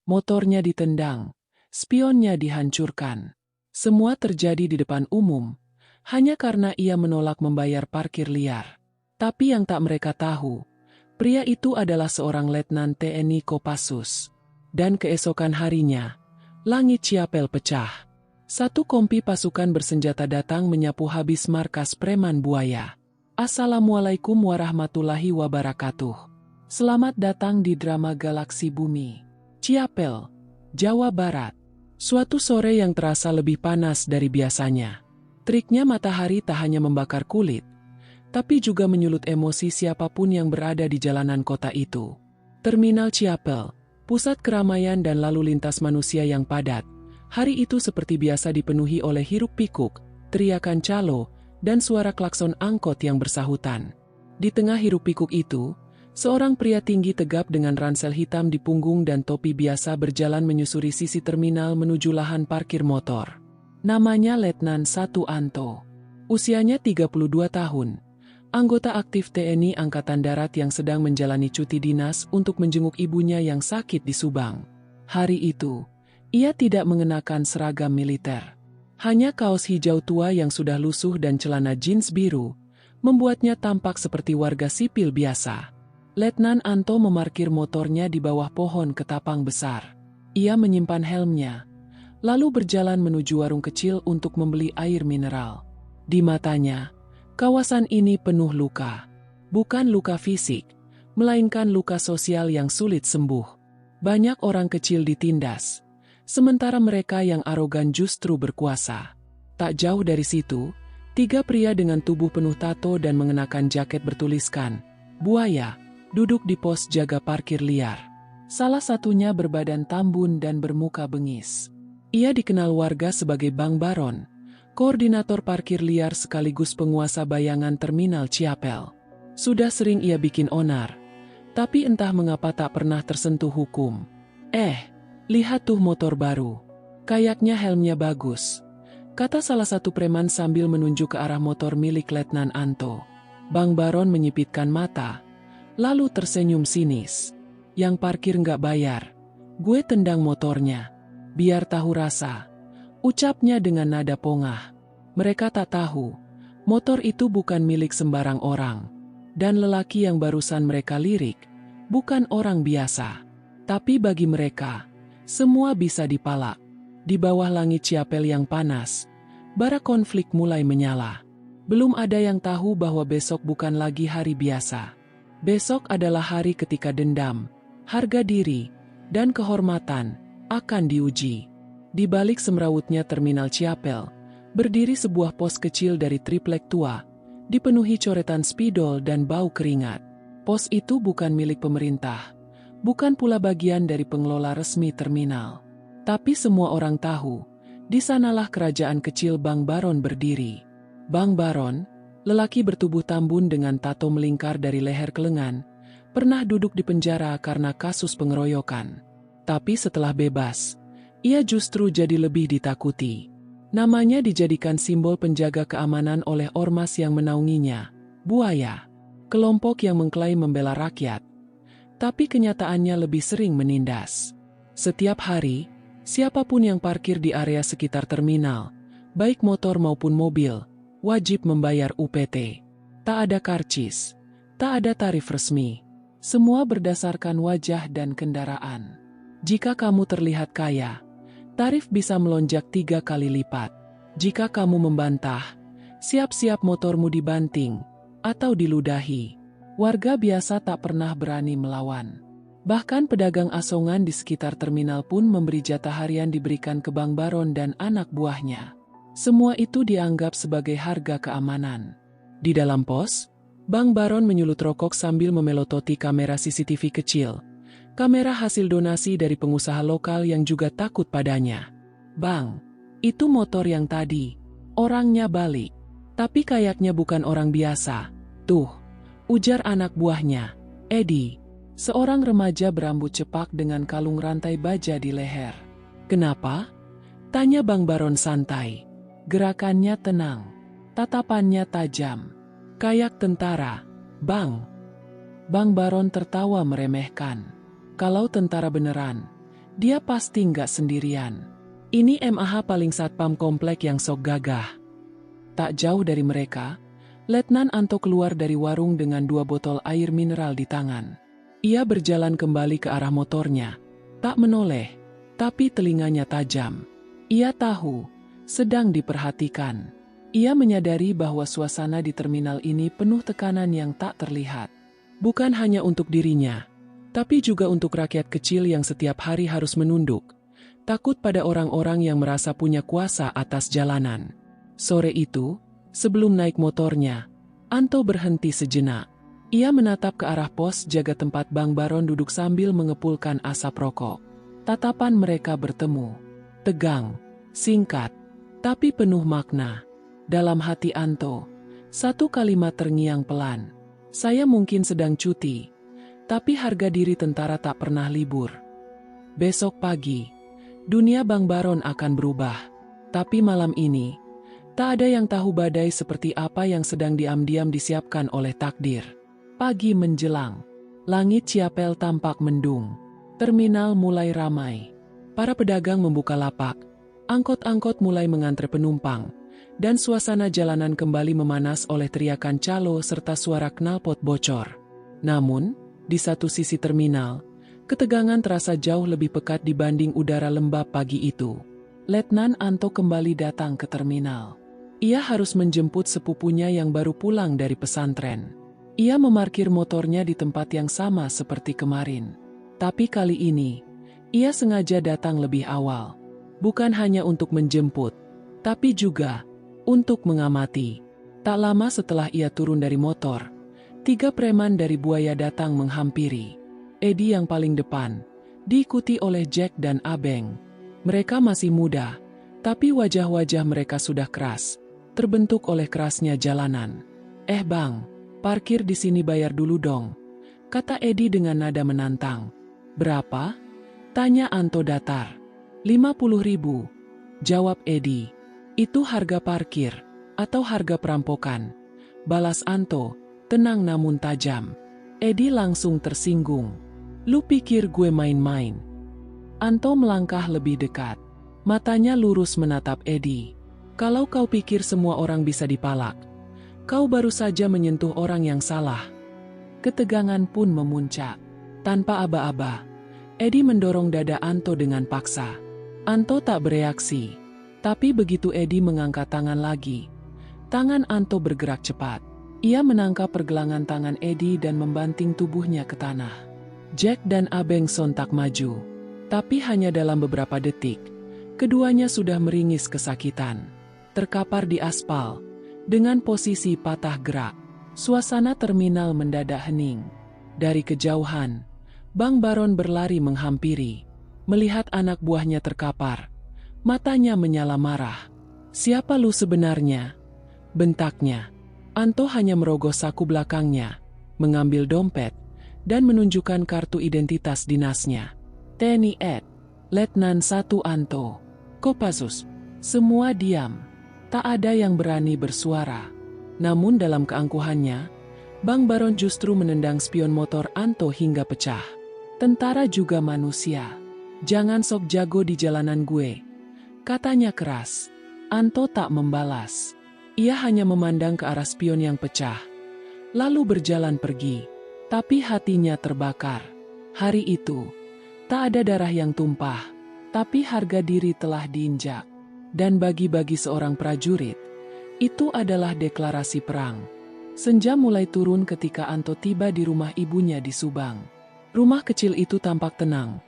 motornya ditendang, spionnya dihancurkan. Semua terjadi di depan umum, hanya karena ia menolak membayar parkir liar. Tapi yang tak mereka tahu, pria itu adalah seorang letnan TNI Kopassus. Dan keesokan harinya, langit Chiapel pecah. Satu kompi pasukan bersenjata datang menyapu habis markas preman buaya. Assalamualaikum warahmatullahi wabarakatuh. Selamat datang di drama Galaksi Bumi. Chiapel, Jawa Barat. Suatu sore yang terasa lebih panas dari biasanya. Triknya matahari tak hanya membakar kulit, tapi juga menyulut emosi siapapun yang berada di jalanan kota itu. Terminal Chiapel, pusat keramaian dan lalu lintas manusia yang padat. Hari itu seperti biasa dipenuhi oleh hiruk-pikuk, teriakan calo, dan suara klakson angkot yang bersahutan. Di tengah hiruk-pikuk itu, seorang pria tinggi tegap dengan ransel hitam di punggung dan topi biasa berjalan menyusuri sisi terminal menuju lahan parkir motor. Namanya Letnan 1 Anto. Usianya 32 tahun. Anggota aktif TNI Angkatan Darat yang sedang menjalani cuti dinas untuk menjenguk ibunya yang sakit di Subang. Hari itu, ia tidak mengenakan seragam militer. Hanya kaos hijau tua yang sudah lusuh dan celana jeans biru, membuatnya tampak seperti warga sipil biasa. Letnan Anto memarkir motornya di bawah pohon ketapang besar. Ia menyimpan helmnya, lalu berjalan menuju warung kecil untuk membeli air mineral. Di matanya, kawasan ini penuh luka. Bukan luka fisik, melainkan luka sosial yang sulit sembuh. Banyak orang kecil ditindas, sementara mereka yang arogan justru berkuasa. Tak jauh dari situ, 3 pria dengan tubuh penuh tato dan mengenakan jaket bertuliskan "Buaya" duduk di pos jaga parkir liar. Salah satunya berbadan tambun dan bermuka bengis. Ia dikenal warga sebagai Bang Baron, koordinator parkir liar sekaligus penguasa bayangan terminal Chiapel. Sudah sering ia bikin onar, tapi entah mengapa tak pernah tersentuh hukum. Lihat tuh motor baru. Kayaknya helmnya bagus, kata salah satu preman sambil menunjuk ke arah motor milik Letnan Anto. Bang Baron menyipitkan mata, lalu tersenyum sinis. Yang parkir nggak bayar, gue tendang motornya. Biar tahu rasa, ucapnya dengan nada pongah. Mereka tak tahu, motor itu bukan milik sembarang orang. Dan lelaki yang barusan mereka lirik, bukan orang biasa. Tapi bagi mereka, semua bisa dipalak. Di bawah langit Chiapel yang panas, bara konflik mulai menyala. Belum ada yang tahu bahwa besok bukan lagi hari biasa. Besok adalah hari ketika dendam, harga diri, dan kehormatan akan diuji. Di balik semrawutnya terminal Chiapel, berdiri sebuah pos kecil dari triplek tua, dipenuhi coretan spidol dan bau keringat. Pos itu bukan milik pemerintah, bukan pula bagian dari pengelola resmi terminal. Tapi semua orang tahu, di sanalah kerajaan kecil Bang Baron berdiri. Bang Baron, lelaki bertubuh tambun dengan tato melingkar dari leher ke lengan, pernah duduk di penjara karena kasus pengeroyokan. Tapi setelah bebas, ia justru jadi lebih ditakuti. Namanya dijadikan simbol penjaga keamanan oleh ormas yang menaunginya, Buaya, kelompok yang mengklaim membela rakyat. Tapi kenyataannya lebih sering menindas. Setiap hari, siapapun yang parkir di area sekitar terminal, baik motor maupun mobil, wajib membayar UPT. Tak ada karcis, tak ada tarif resmi. Semua berdasarkan wajah dan kendaraan. Jika kamu terlihat kaya, tarif bisa melonjak 3 kali lipat. Jika kamu membantah, siap-siap motormu dibanting atau diludahi. Warga biasa tak pernah berani melawan. Bahkan pedagang asongan di sekitar terminal pun memberi jatah harian diberikan ke Bang Baron dan anak buahnya. Semua itu dianggap sebagai harga keamanan. Di dalam pos, Bang Baron menyulut rokok sambil memelototi kamera CCTV kecil. Kamera hasil donasi dari pengusaha lokal yang juga takut padanya. "Bang, itu motor yang tadi. Orangnya balik. Tapi kayaknya bukan orang biasa. Tuh," ujar anak buahnya, Edi, seorang remaja berambut cepak dengan kalung rantai baja di leher. "Kenapa?" tanya Bang Baron santai. Gerakannya tenang, tatapannya tajam. "Kayak tentara, Bang." Bang Baron tertawa meremehkan. "Kalau tentara beneran, Dia pasti nggak sendirian. Ini MAH paling satpam komplek yang sok gagah. Tak jauh dari mereka, Letnan Anto keluar dari warung dengan 2 botol air mineral di tangan. Ia berjalan kembali ke arah motornya. Tak menoleh, tapi telinganya tajam. Ia tahu, sedang diperhatikan. Ia menyadari bahwa suasana di terminal ini penuh tekanan yang tak terlihat. Bukan hanya untuk dirinya, tapi juga untuk rakyat kecil yang setiap hari harus menunduk, takut pada orang-orang yang merasa punya kuasa atas jalanan. Sore itu, sebelum naik motornya, Anto berhenti sejenak. Ia menatap ke arah pos jaga tempat Bang Baron duduk sambil mengepulkan asap rokok. Tatapan mereka bertemu. Tegang, singkat, tapi penuh makna. Dalam hati Anto, satu kalimat terngiang pelan. Saya mungkin sedang cuti, tapi harga diri tentara tak pernah libur. Besok pagi, dunia Bang Baron akan berubah. Tapi malam ini, tak ada yang tahu badai seperti apa yang sedang diam-diam disiapkan oleh takdir. Pagi menjelang, langit Ciapel tampak mendung. Terminal mulai ramai. Para pedagang membuka lapak, angkot-angkot mulai mengantre penumpang, dan suasana jalanan kembali memanas oleh teriakan calo serta suara knalpot bocor. Namun, di satu sisi terminal, ketegangan terasa jauh lebih pekat dibanding udara lembab pagi itu. Letnan Anto kembali datang ke terminal. Ia harus menjemput sepupunya yang baru pulang dari pesantren. Ia memarkir motornya di tempat yang sama seperti kemarin. Tapi kali ini, ia sengaja datang lebih awal. Bukan hanya untuk menjemput, tapi juga untuk mengamati. Tak lama setelah ia turun dari motor, 3 preman dari Buaya datang menghampiri. Edi yang paling depan, diikuti oleh Jack dan Abeng. Mereka masih muda, tapi wajah-wajah mereka sudah keras, terbentuk oleh kerasnya jalanan. Bang, parkir di sini bayar dulu dong, kata Edi dengan nada menantang. Berapa? Tanya Anto datar. 50.000, jawab Edi. Itu harga parkir, atau harga perampokan? Balas Anto, tenang namun tajam. Edi langsung tersinggung. Lu pikir gue main-main? Anto melangkah lebih dekat. Matanya lurus menatap Edi. Kalau kau pikir semua orang bisa dipalak, kau baru saja menyentuh orang yang salah. Ketegangan pun memuncak. Tanpa aba-aba, Edi mendorong dada Anto dengan paksa. Anto tak bereaksi. Tapi begitu Edi mengangkat tangan lagi, tangan Anto bergerak cepat. Ia menangkap pergelangan tangan Edi dan membanting tubuhnya ke tanah. Jack dan Abeng sontak maju. Tapi hanya dalam beberapa detik, keduanya sudah meringis kesakitan. Terkapar di aspal, dengan posisi patah gerak. Suasana terminal mendadak hening. Dari kejauhan, Bang Baron berlari menghampiri. Melihat anak buahnya terkapar, matanya menyala marah. Siapa lu sebenarnya? Bentaknya. Anto hanya merogoh saku belakangnya, mengambil dompet, dan menunjukkan kartu identitas dinasnya. TNI Ed. Letnan 1 Anto. Kopassus. Semua diam. Tak ada yang berani bersuara. Namun dalam keangkuhannya, Bang Baron justru menendang spion motor Anto hingga pecah. Tentara juga manusia. Jangan sok jago di jalanan gue, katanya keras. Anto tak membalas. Ia hanya memandang ke arah spion yang pecah, lalu berjalan pergi. Tapi hatinya terbakar. Hari itu, tak ada darah yang tumpah, tapi harga diri telah diinjak. Dan bagi seorang prajurit, itu adalah deklarasi perang. Senja mulai turun ketika Anto tiba di rumah ibunya di Subang. Rumah kecil itu tampak tenang,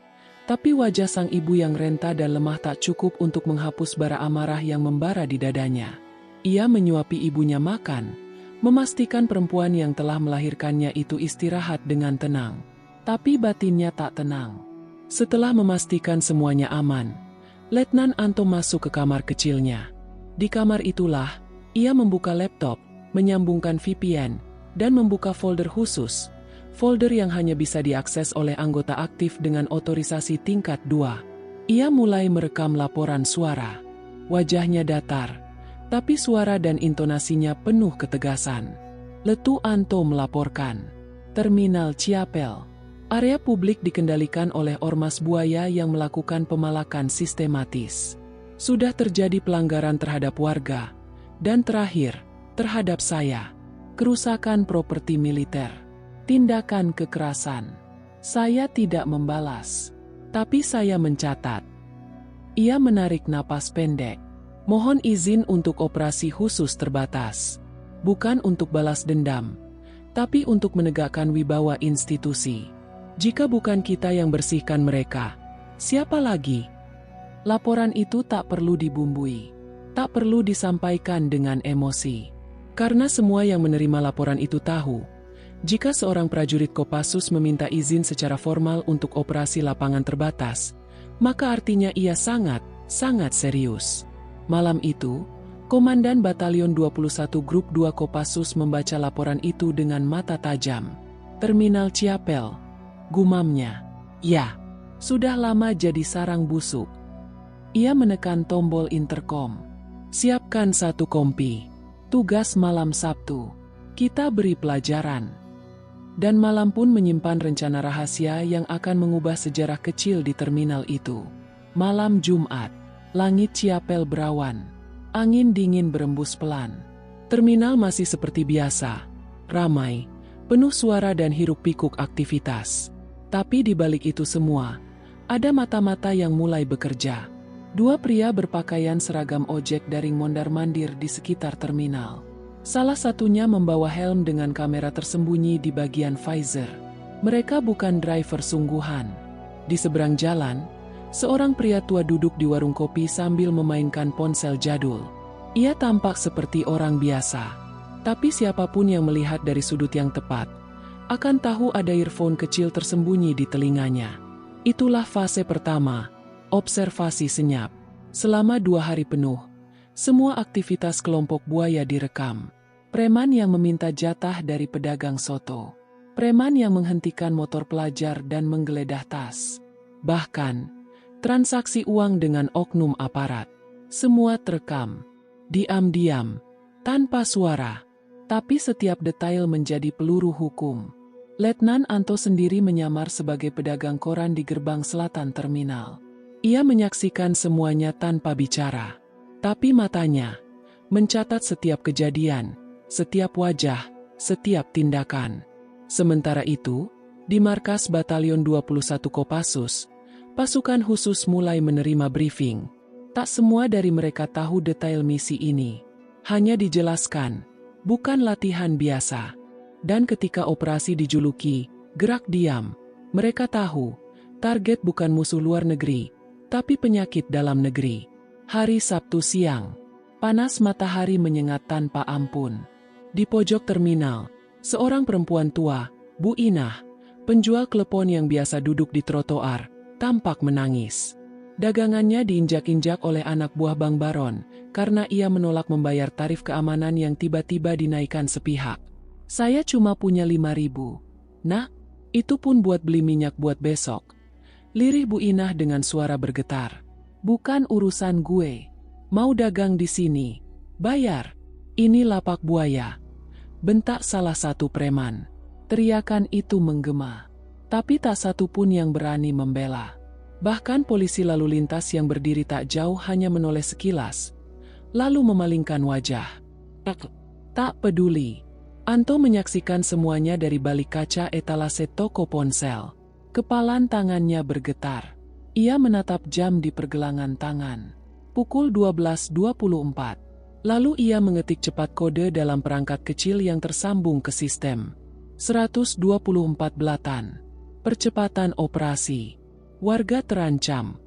tapi wajah sang ibu yang renta dan lemah tak cukup untuk menghapus bara amarah yang membara di dadanya. Ia menyuapi ibunya makan, memastikan perempuan yang telah melahirkannya itu istirahat dengan tenang. Tapi batinnya tak tenang. Setelah memastikan semuanya aman, Letnan Anto masuk ke kamar kecilnya. Di kamar itulah, ia membuka laptop, menyambungkan VPN, dan membuka folder khusus. Folder yang hanya bisa diakses oleh anggota aktif dengan otorisasi tingkat 2. Ia mulai merekam laporan suara. Wajahnya datar, tapi suara dan intonasinya penuh ketegasan. Letu Anto melaporkan. Terminal Ciapel. Area publik dikendalikan oleh ormas buaya yang melakukan pemalakan sistematis. Sudah terjadi pelanggaran terhadap warga, dan terakhir, terhadap saya. Kerusakan properti militer. Tindakan kekerasan. Saya tidak membalas. Tapi saya mencatat. Ia menarik napas pendek. Mohon izin untuk operasi khusus terbatas. Bukan untuk balas dendam, tapi untuk menegakkan wibawa institusi. Jika bukan kita yang bersihkan mereka, siapa lagi? Laporan itu tak perlu dibumbui. Tak perlu disampaikan dengan emosi. Karena semua yang menerima laporan itu tahu, jika seorang prajurit Kopassus meminta izin secara formal untuk operasi lapangan terbatas, maka artinya ia sangat serius. Malam itu, Komandan Batalion 21 Grup 2 Kopassus membaca laporan itu dengan mata tajam. Terminal Ciapel, gumamnya. Ya, sudah lama jadi sarang busuk. Ia menekan tombol interkom. Siapkan 1 kompi. Tugas malam Sabtu. Kita beri pelajaran. Dan malam pun menyimpan rencana rahasia yang akan mengubah sejarah kecil di terminal itu. Malam Jumat. Langit Ciapel berawan. Angin dingin berembus pelan. Terminal masih seperti biasa. Ramai. Penuh suara dan hiruk-pikuk aktivitas. Tapi di balik itu semua, ada mata-mata yang mulai bekerja. 2 pria berpakaian seragam ojek daring mondar-mandir di sekitar terminal. Salah satunya membawa helm dengan kamera tersembunyi di bagian visor. Mereka bukan driver sungguhan. Di seberang jalan, seorang pria tua duduk di warung kopi sambil memainkan ponsel jadul. Ia tampak seperti orang biasa. Tapi siapapun yang melihat dari sudut yang tepat, akan tahu ada earphone kecil tersembunyi di telinganya. Itulah fase pertama. Observasi senyap. Selama 2 hari penuh, semua aktivitas kelompok buaya direkam. Preman yang meminta jatah dari pedagang soto. Preman yang menghentikan motor pelajar dan menggeledah tas. Bahkan, transaksi uang dengan oknum aparat. Semua terekam. Diam-diam, tanpa suara. Tapi setiap detail menjadi peluru hukum. Letnan Anto sendiri menyamar sebagai pedagang koran di gerbang selatan terminal. Ia menyaksikan semuanya tanpa bicara. Tapi matanya mencatat setiap kejadian, setiap wajah, setiap tindakan. Sementara itu, di markas Batalion 21 Kopassus, pasukan khusus mulai menerima briefing. Tak semua dari mereka tahu detail misi ini. Hanya dijelaskan, bukan latihan biasa. Dan ketika operasi dijuluki gerak diam, mereka tahu, target bukan musuh luar negeri, tapi penyakit dalam negeri. Hari Sabtu siang, panas matahari menyengat tanpa ampun. Di pojok terminal, seorang perempuan tua, Bu Inah, penjual klepon yang biasa duduk di trotoar, tampak menangis. Dagangannya diinjak-injak oleh anak buah Bang Baron, karena ia menolak membayar tarif keamanan yang tiba-tiba dinaikkan sepihak. Saya cuma punya 5.000. Nah, itu pun buat beli minyak buat besok. Lirih Bu Inah dengan suara bergetar. Bukan urusan gue. Mau dagang di sini. Bayar. Ini lapak buaya. Bentak salah satu preman. Teriakan itu menggema. Tapi tak satu pun yang berani membela. Bahkan polisi lalu lintas yang berdiri tak jauh hanya menoleh sekilas. Lalu memalingkan wajah. Tak peduli. Anto menyaksikan semuanya dari balik kaca etalase toko ponsel. Kepalan tangannya bergetar. Ia menatap jam di pergelangan tangan. Pukul 12.24. Lalu ia mengetik cepat kode dalam perangkat kecil yang tersambung ke sistem. 124 belatan. Percepatan operasi. Warga terancam.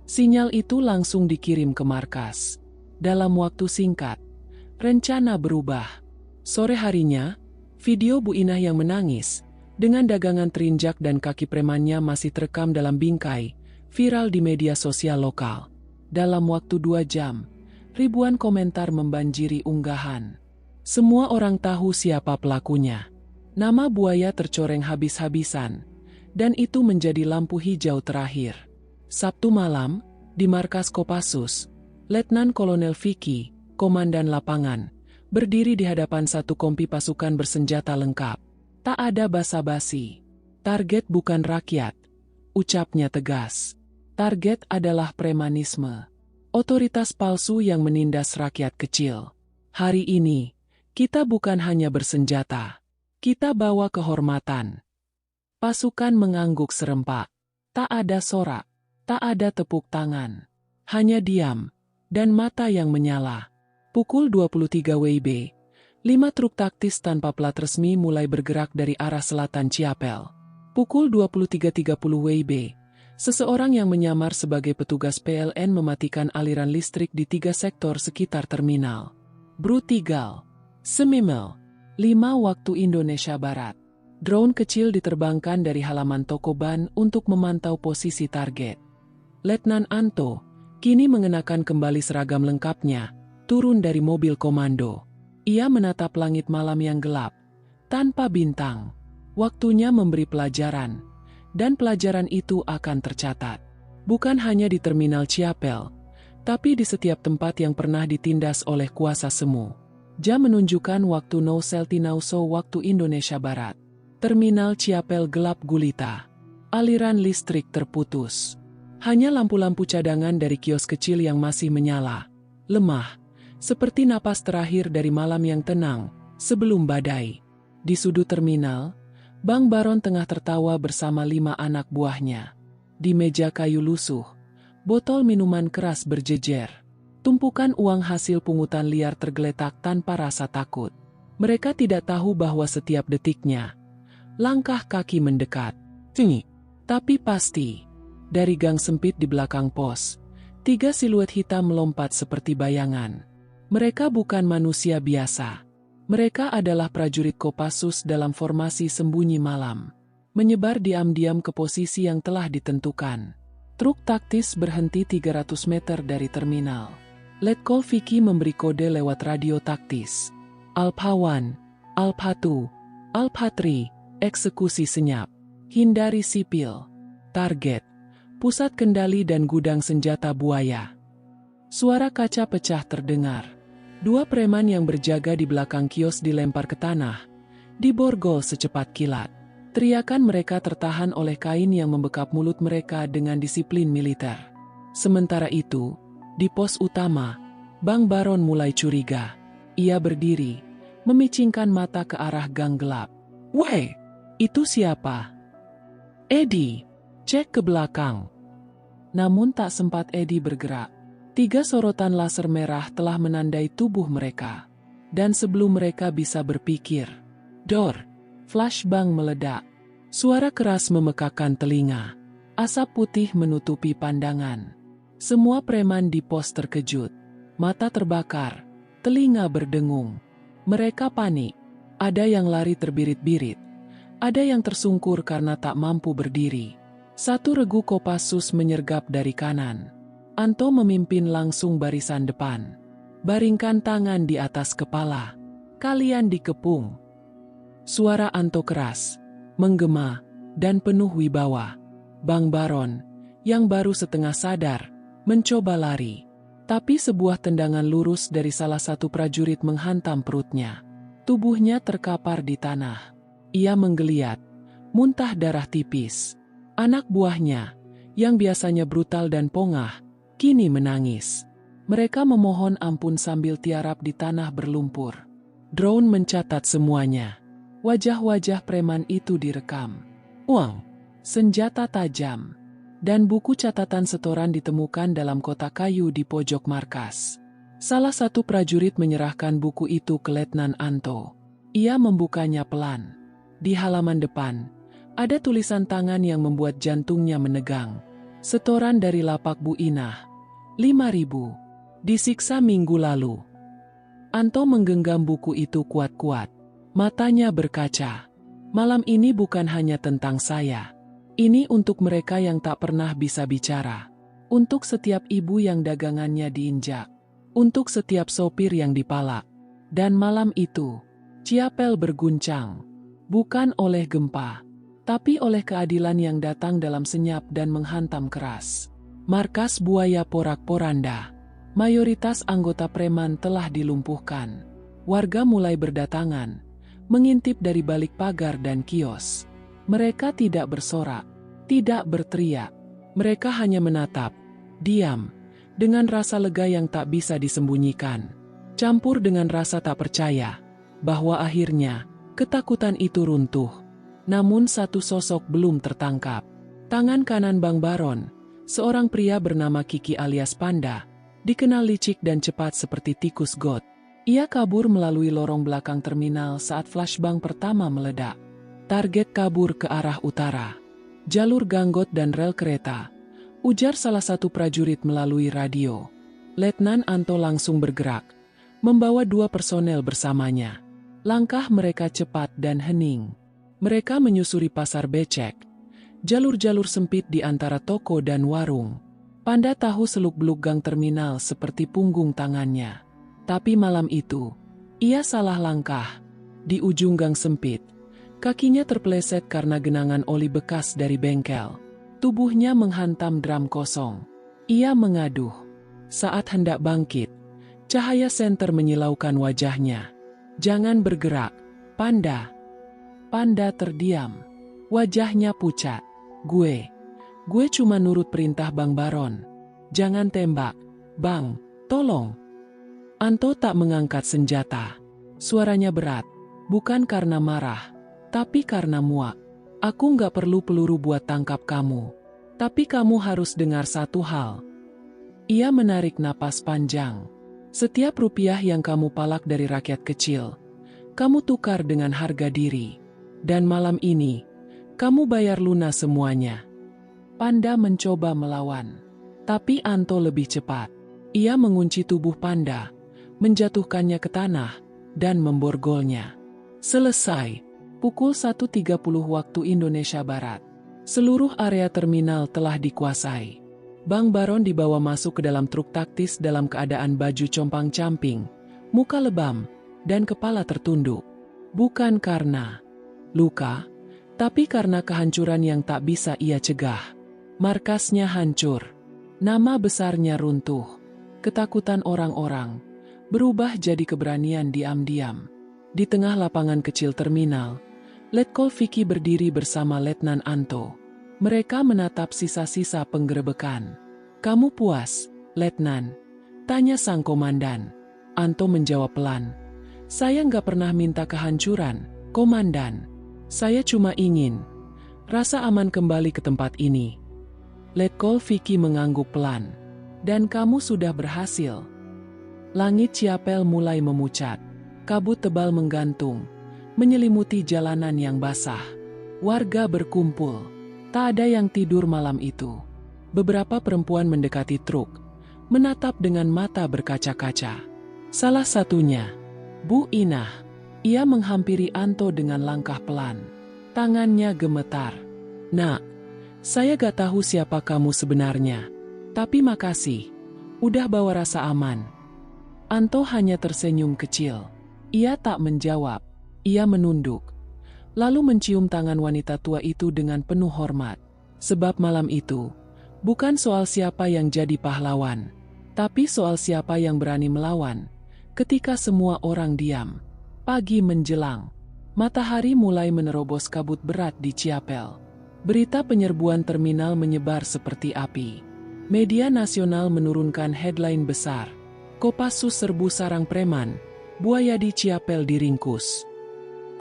Sinyal itu langsung dikirim ke markas. Dalam waktu singkat, rencana berubah. Sore harinya, video Bu Inah yang menangis, dengan dagangan terinjak dan kaki premannya masih terekam dalam bingkai, viral di media sosial lokal. Dalam waktu 2 jam, ribuan komentar membanjiri unggahan. Semua orang tahu siapa pelakunya. Nama buaya tercoreng habis-habisan, dan itu menjadi lampu hijau terakhir. Sabtu malam, di markas Kopassus, Letnan Kolonel Vicky, komandan lapangan, berdiri di hadapan 1 kompi pasukan bersenjata lengkap. Tak ada basa-basi. Target bukan rakyat, ucapnya tegas. Target adalah premanisme. Otoritas palsu yang menindas rakyat kecil. Hari ini, kita bukan hanya bersenjata. Kita bawa kehormatan. Pasukan mengangguk serempak. Tak ada sorak, tak ada tepuk tangan. Hanya diam, dan mata yang menyala. Pukul 23 WIB, 5 truk taktis tanpa plat resmi mulai bergerak dari arah selatan Chiapel. Pukul 23.30 WIB, seseorang yang menyamar sebagai petugas PLN mematikan aliran listrik di 3 sektor sekitar terminal. Brutal. Semimel, 5 waktu Indonesia Barat. Drone kecil diterbangkan dari halaman toko ban untuk memantau posisi target. Letnan Anto, kini mengenakan kembali seragam lengkapnya, turun dari mobil komando. Ia menatap langit malam yang gelap, tanpa bintang. Waktunya memberi pelajaran, dan pelajaran itu akan tercatat. Bukan hanya di terminal Chiapel, tapi di setiap tempat yang pernah ditindas oleh kuasa semu. Jam menunjukkan waktu 00:00 waktu Indonesia Barat. Terminal Chiapel gelap gulita. Aliran listrik terputus. Hanya lampu-lampu cadangan dari kios kecil yang masih menyala. Lemah, seperti napas terakhir dari malam yang tenang, sebelum badai. Di sudut terminal, Bang Baron tengah tertawa bersama 5 anak buahnya. Di meja kayu lusuh, botol minuman keras berjejer. Tumpukan uang hasil pungutan liar tergeletak tanpa rasa takut. Mereka tidak tahu bahwa setiap detiknya, langkah kaki mendekat. Tapi pasti, dari gang sempit di belakang pos, 3 siluet hitam melompat seperti bayangan. Mereka bukan manusia biasa. Mereka adalah prajurit Kopassus dalam formasi sembunyi malam. Menyebar diam-diam ke posisi yang telah ditentukan. Truk taktis berhenti 300 meter dari terminal. Letkol Vicky memberi kode lewat radio taktis. Alpha 1, Alpha 2, Alpha 3. Eksekusi senyap. Hindari sipil. Target. Pusat kendali dan gudang senjata buaya. Suara kaca pecah terdengar. 2 preman yang berjaga di belakang kios dilempar ke tanah. Diborgol secepat kilat. Teriakan mereka tertahan oleh kain yang membekap mulut mereka dengan disiplin militer. Sementara itu, di pos utama, Bang Baron mulai curiga. Ia berdiri, memicingkan mata ke arah gang gelap. "Weh! Itu siapa?" "Edi." Cek ke belakang. Namun tak sempat Edi bergerak. 3 sorotan laser merah telah menandai tubuh mereka. Dan sebelum mereka bisa berpikir, dor, flashbang meledak. Suara keras memekakkan telinga. Asap putih menutupi pandangan. Semua preman di pos terkejut. Mata terbakar, telinga berdengung. Mereka panik. Ada yang lari terbirit-birit. Ada yang tersungkur karena tak mampu berdiri. 1 regu Kopassus menyergap dari kanan. Anto memimpin langsung barisan depan. Baringkan tangan di atas kepala. Kalian dikepung. Suara Anto keras, menggema, dan penuh wibawa. Bang Baron, yang baru setengah sadar, mencoba lari. Tapi sebuah tendangan lurus dari salah satu prajurit menghantam perutnya. Tubuhnya terkapar di tanah. Ia menggeliat, muntah darah tipis. Anak buahnya, yang biasanya brutal dan pongah, kini menangis. Mereka memohon ampun sambil tiarap di tanah berlumpur. Drone mencatat semuanya. Wajah-wajah preman itu direkam. Uang, senjata tajam, dan buku catatan setoran ditemukan dalam kotak kayu di pojok markas. Salah satu prajurit menyerahkan buku itu ke Letnan Anto. Ia membukanya pelan. Di halaman depan, ada tulisan tangan yang membuat jantungnya menegang. Setoran dari lapak Bu Inah. 5.000. Disiksa minggu lalu. Anto menggenggam buku itu kuat-kuat. Matanya berkaca. Malam ini bukan hanya tentang saya. Ini untuk mereka yang tak pernah bisa bicara. Untuk setiap ibu yang dagangannya diinjak. Untuk setiap sopir yang dipalak. Dan malam itu, Chiapel berguncang. Bukan oleh gempa, tapi oleh keadilan yang datang dalam senyap dan menghantam keras. Markas buaya porak-poranda. Mayoritas anggota preman telah dilumpuhkan. Warga mulai berdatangan, mengintip dari balik pagar dan kios. Mereka tidak bersorak, tidak berteriak. Mereka hanya menatap, diam, dengan rasa lega yang tak bisa disembunyikan. Campur dengan rasa tak percaya, bahwa akhirnya, ketakutan itu runtuh. Namun satu sosok belum tertangkap. Tangan kanan Bang Baron, seorang pria bernama Kiki alias Panda, dikenal licik dan cepat seperti tikus got. Ia kabur melalui lorong belakang terminal saat flashbang pertama meledak. Target kabur ke arah utara. Jalur ganggot dan rel kereta. Ujar salah satu prajurit melalui radio. Letnan Anto langsung bergerak, membawa 2 personel bersamanya. Langkah mereka cepat dan hening. Mereka menyusuri pasar becek. Jalur-jalur sempit di antara toko dan warung. Panda tahu seluk-beluk gang terminal seperti punggung tangannya. Tapi malam itu, ia salah langkah. Di ujung gang sempit, kakinya terpeleset karena genangan oli bekas dari bengkel. Tubuhnya menghantam drum kosong. Ia mengaduh. Saat hendak bangkit, cahaya senter menyilaukan wajahnya. "Jangan bergerak, Panda." Panda terdiam. Wajahnya pucat. Gue cuma nurut perintah Bang Baron. Jangan tembak, Bang, tolong." Anto tak mengangkat senjata. Suaranya berat, bukan karena marah, tapi karena muak. "Aku nggak perlu peluru buat tangkap kamu. Tapi kamu harus dengar satu hal." Ia menarik napas panjang. "Setiap rupiah yang kamu palak dari rakyat kecil, kamu tukar dengan harga diri. Dan malam ini, kamu bayar lunas semuanya." Panda mencoba melawan. Tapi Anto lebih cepat. Ia mengunci tubuh Panda, menjatuhkannya ke tanah, dan memborgolnya. Selesai. Pukul 1.30 waktu Indonesia Barat. Seluruh area terminal telah dikuasai. Bang Baron dibawa masuk ke dalam truk taktis dalam keadaan baju compang-camping, muka lebam, dan kepala tertunduk. Bukan karena luka, tapi karena kehancuran yang tak bisa ia cegah. Markasnya hancur. Nama besarnya runtuh. Ketakutan orang-orang berubah jadi keberanian diam-diam. Di tengah lapangan kecil terminal, Letkol Vicky berdiri bersama Letnan Anto. Mereka menatap sisa-sisa penggerebekan. "Kamu puas, Letnan?" tanya sang komandan. Anto menjawab pelan. "Saya nggak pernah minta kehancuran, Komandan. Saya cuma ingin rasa aman kembali ke tempat ini." Letkol Vicky mengangguk pelan. "Dan kamu sudah berhasil." Langit Ciapel mulai memucat. Kabut tebal menggantung, menyelimuti jalanan yang basah. Warga berkumpul. Tak ada yang tidur malam itu. Beberapa perempuan mendekati truk, menatap dengan mata berkaca-kaca. Salah satunya, Bu Inah. Ia menghampiri Anto dengan langkah pelan. Tangannya gemetar. "Nak, saya gak tahu siapa kamu sebenarnya. Tapi makasih, udah bawa rasa aman." Anto hanya tersenyum kecil. Ia tak menjawab. Ia menunduk. Lalu mencium tangan wanita tua itu dengan penuh hormat. Sebab malam itu, bukan soal siapa yang jadi pahlawan, tapi soal siapa yang berani melawan. Ketika semua orang diam. Pagi menjelang. Matahari mulai menerobos kabut berat di Ciapel. Berita penyerbuan terminal menyebar seperti api. Media nasional menurunkan headline besar. Kopassus serbu sarang preman, buaya di Ciapel diringkus.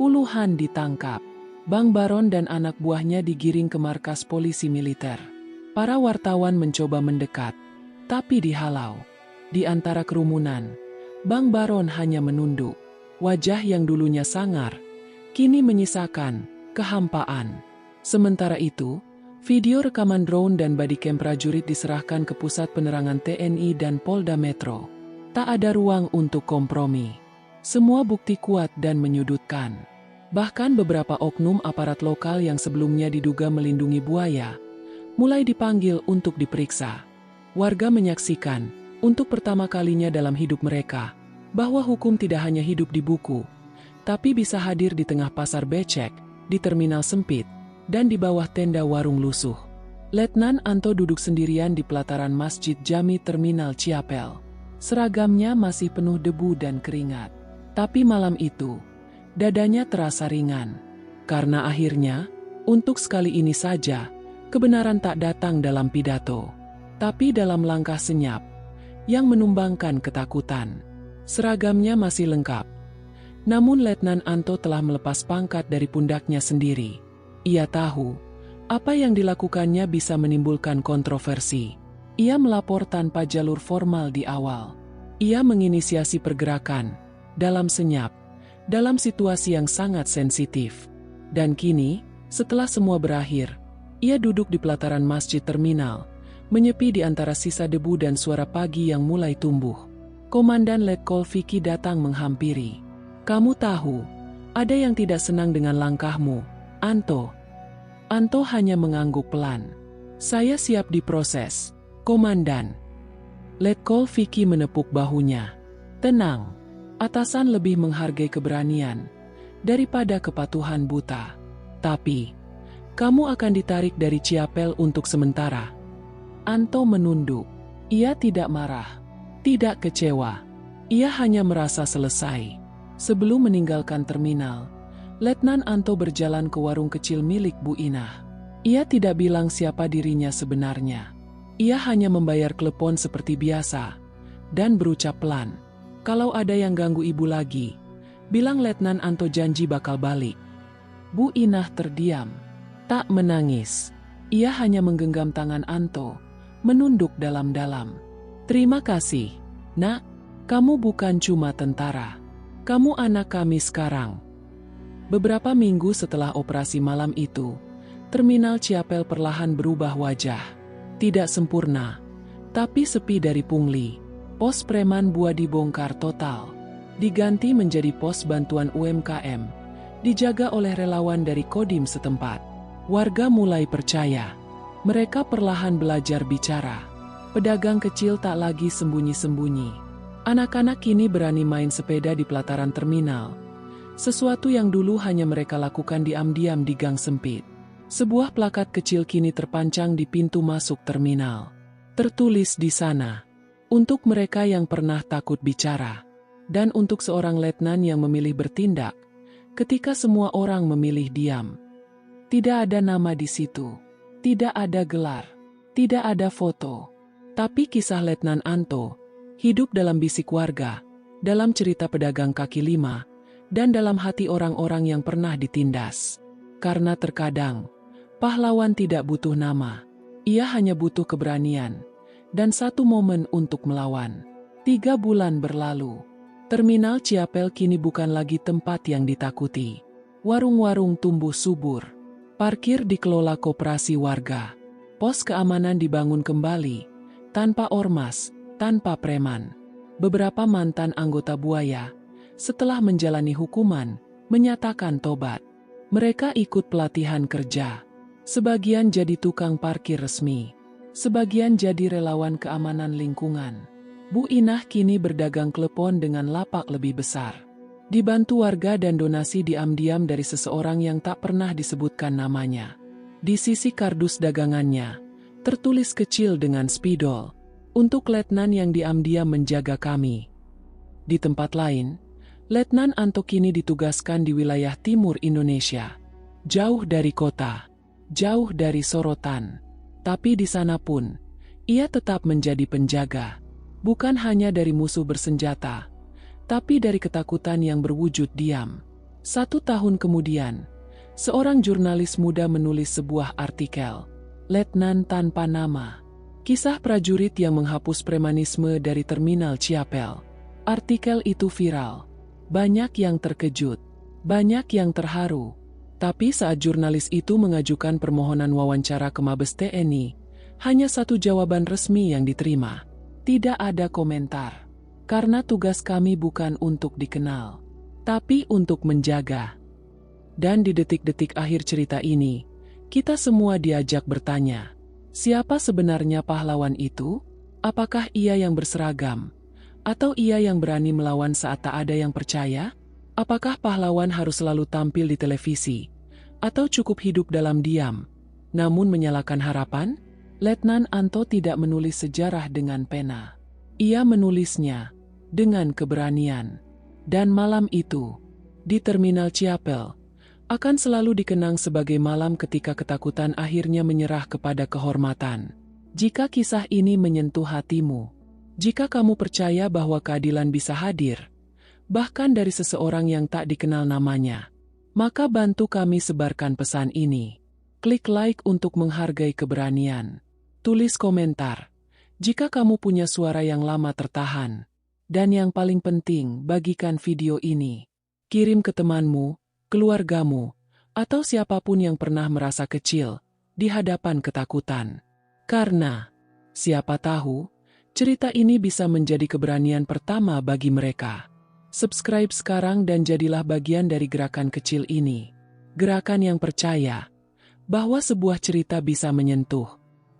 Puluhan ditangkap. Bang Baron dan anak buahnya digiring ke markas polisi militer. Para wartawan mencoba mendekat, tapi dihalau. Di antara kerumunan, Bang Baron hanya menunduk. Wajah yang dulunya sangar, kini menyisakan kehampaan. Sementara itu, video rekaman drone dan bodycam prajurit diserahkan ke Pusat Penerangan TNI dan Polda Metro. Tak ada ruang untuk kompromi. Semua bukti kuat dan menyudutkan. Bahkan beberapa oknum aparat lokal yang sebelumnya diduga melindungi buaya, mulai dipanggil untuk diperiksa. Warga menyaksikan, untuk pertama kalinya dalam hidup mereka, bahwa hukum tidak hanya hidup di buku, tapi bisa hadir di tengah pasar becek, di terminal sempit, dan di bawah tenda warung lusuh. Letnan Anto duduk sendirian di pelataran Masjid Jami Terminal Ciapel. Seragamnya masih penuh debu dan keringat. Tapi malam itu, dadanya terasa ringan. Karena akhirnya, Untuk sekali ini saja, kebenaran tak datang dalam pidato, tapi dalam langkah senyap yang menumbangkan ketakutan. Seragamnya masih lengkap. Namun Letnan Anto telah melepas pangkat dari pundaknya sendiri. Ia tahu, apa yang dilakukannya bisa menimbulkan kontroversi. Ia melapor tanpa jalur formal di awal. Ia menginisiasi pergerakan, dalam senyap, dalam situasi yang sangat sensitif. Dan kini, setelah semua berakhir, ia duduk di pelataran masjid terminal, menyepi di antara sisa debu dan suara pagi yang mulai tumbuh. Komandan Letkol Vicky datang menghampiri. "Kamu tahu, ada yang tidak senang dengan langkahmu, Anto." Anto hanya mengangguk pelan. "Saya siap diproses, Komandan." Letkol Vicky menepuk bahunya. "Tenang, atasan lebih menghargai keberanian daripada kepatuhan buta. Tapi, kamu akan ditarik dari Ciapel untuk sementara." Anto menunduk. Ia tidak marah, tidak kecewa. Ia hanya merasa selesai. Sebelum meninggalkan terminal, Letnan Anto berjalan ke warung kecil milik Bu Inah. Ia tidak bilang siapa dirinya sebenarnya. Ia hanya membayar klepon seperti biasa, dan berucap pelan, "Kalau ada yang ganggu ibu lagi, bilang Letnan Anto janji bakal balik." Bu Inah terdiam, tak menangis. Ia hanya menggenggam tangan Anto, menunduk dalam-dalam. "Terima kasih, Nak. Kamu bukan cuma tentara. Kamu anak kami sekarang." Beberapa minggu setelah operasi malam itu, terminal Ciapel perlahan berubah wajah. Tidak sempurna, tapi sepi dari pungli. Pos preman buah dibongkar total. Diganti menjadi pos bantuan UMKM. Dijaga oleh relawan dari Kodim setempat. Warga mulai percaya. Mereka perlahan belajar bicara. Pedagang kecil tak lagi sembunyi-sembunyi. Anak-anak kini berani main sepeda di pelataran terminal. Sesuatu yang dulu hanya mereka lakukan diam-diam di gang sempit. Sebuah plakat kecil kini terpancang di pintu masuk terminal. Tertulis di sana, "Untuk mereka yang pernah takut bicara." Dan untuk seorang letnan yang memilih bertindak, ketika semua orang memilih diam. Tidak ada nama di situ. Tidak ada gelar. Tidak ada foto. Tapi kisah Letnan Anto hidup dalam bisik warga, dalam cerita pedagang kaki lima, dan dalam hati orang-orang yang pernah ditindas. Karena terkadang, pahlawan tidak butuh nama. Ia hanya butuh keberanian dan satu momen untuk melawan. 3 bulan berlalu. Terminal Ciapel kini bukan lagi tempat yang ditakuti. Warung-warung tumbuh subur. Parkir dikelola koperasi warga. Pos keamanan dibangun kembali, tanpa ormas, tanpa preman. Beberapa mantan anggota buaya, setelah menjalani hukuman, menyatakan tobat. Mereka ikut pelatihan kerja. Sebagian jadi tukang parkir resmi. Sebagian jadi relawan keamanan lingkungan. Bu Inah kini berdagang klepon dengan lapak lebih besar. Dibantu warga dan donasi diam-diam dari seseorang yang tak pernah disebutkan namanya. Di sisi kardus dagangannya, tertulis kecil dengan spidol, "Untuk letnan yang diam-diam menjaga kami." Di tempat lain, Letnan Anto kini ditugaskan di wilayah timur Indonesia. Jauh dari kota, jauh dari sorotan. Tapi di sana pun, ia tetap menjadi penjaga. Bukan hanya dari musuh bersenjata, tapi dari ketakutan yang berwujud diam. 1 tahun kemudian, seorang jurnalis muda menulis sebuah artikel, "Letnan Tanpa Nama." Kisah prajurit yang menghapus premanisme dari terminal Ciapel. Artikel itu viral. Banyak yang terkejut, banyak yang terharu. Tapi saat jurnalis itu mengajukan permohonan wawancara ke Mabes TNI, hanya satu jawaban resmi yang diterima. Tidak ada komentar. Karena tugas kami bukan untuk dikenal, tapi untuk menjaga. Dan di detik-detik akhir cerita ini, kita semua diajak bertanya, siapa sebenarnya pahlawan itu? Apakah ia yang berseragam? Atau ia yang berani melawan saat tak ada yang percaya? Apakah pahlawan harus selalu tampil di televisi? Atau cukup hidup dalam diam, namun menyalakan harapan? Letnan Anto tidak menulis sejarah dengan pena. Ia menulisnya dengan keberanian. Dan malam itu, di terminal Ciapel, akan selalu dikenang sebagai malam ketika ketakutan akhirnya menyerah kepada kehormatan. Jika kisah ini menyentuh hatimu, jika kamu percaya bahwa keadilan bisa hadir, bahkan dari seseorang yang tak dikenal namanya, maka bantu kami sebarkan pesan ini. Klik like untuk menghargai keberanian. Tulis komentar jika kamu punya suara yang lama tertahan. Dan yang paling penting, bagikan video ini. Kirim ke temanmu, keluargamu, atau siapapun yang pernah merasa kecil di hadapan ketakutan. Karena, siapa tahu, cerita ini bisa menjadi keberanian pertama bagi mereka. Subscribe sekarang dan jadilah bagian dari gerakan kecil ini. Gerakan yang percaya bahwa sebuah cerita bisa menyentuh,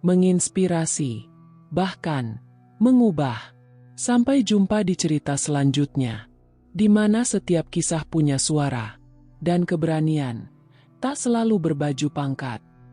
menginspirasi, bahkan mengubah. Sampai jumpa di cerita selanjutnya, di mana setiap kisah punya suara, dan keberanian tak selalu berbaju pangkat.